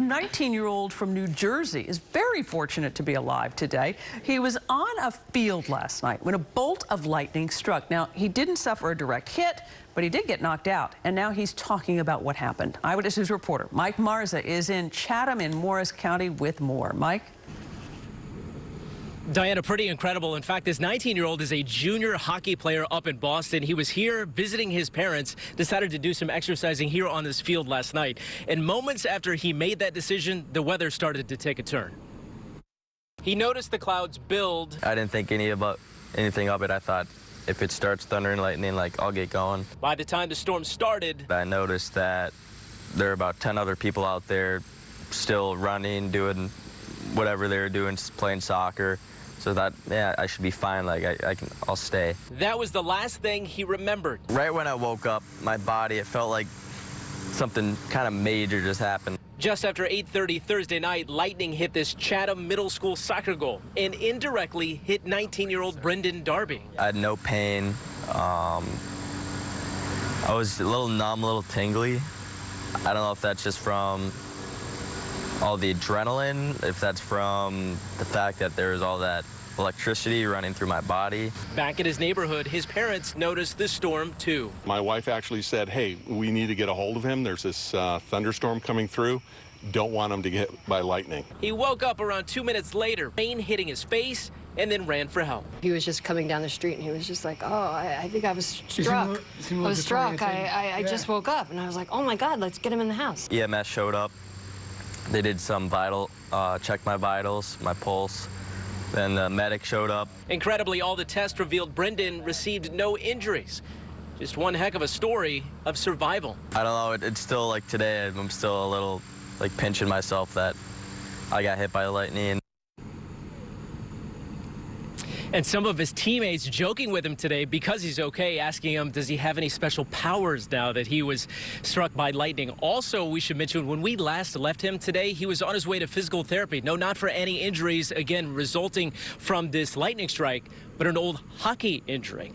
19-year-old from New Jersey is very fortunate to be alive today. He was on a field last night when a bolt of lightning struck. Now, he didn't suffer a direct hit, but he did get knocked out, and now he's talking about what happened. Eyewitness News reporter Mike Marza is in Chatham in Morris County with more. Mike? Diana, pretty incredible. In fact, this 19-year-old is a junior hockey player up in Boston. He was here visiting his parents, decided to do some exercising here on this field last night. And moments after he made that decision, the weather started to take a turn. He noticed the clouds build. I didn't think anything of it. I thought if it starts thunder and lightning, I'll get going. By the time the storm started, I noticed that there were about 10 other people out there still running, doing whatever they were doing, playing soccer. So that, yeah, I should be fine. I'll stay. That was the last thing he remembered. Right when I woke up, my body, it felt like something kind of major just happened. Just after 8:30 Thursday night, lightning hit this Chatham Middle School soccer goal and indirectly hit 19-year-old BRENDEN DARBY. I had no pain. I was a little numb, a little tingly. I don't know if that's just from all the adrenaline, if that's from the fact that there was all that electricity running through my body. Back in his neighborhood, his parents noticed the storm too. My wife actually said, hey, we need to get a hold of him. There's this thunderstorm coming through. Don't want him to get hit by lightning. He woke up around 2 minutes later, rain hitting his face, and then ran for help. He was just coming down the street, and he was just like, oh, I think I was struck. I was struck. I just woke up, and I was like, oh, my God, let's get him in the house. EMS showed up. They did some checked my vitals, my pulse. Then the medic showed up. Incredibly, all the tests revealed BRENDEN received no injuries. Just one heck of a story of survival. I don't know, it's still like today, I'm still a little pinching myself that I got hit by the lightning. And some of his teammates joking with him today because he's okay, asking him, does he have any special powers now that he was struck by lightning? Also, we should mention, when we last left him today, he was on his way to physical therapy. No, not for any injuries, again, resulting from this lightning strike, but an old hockey injury.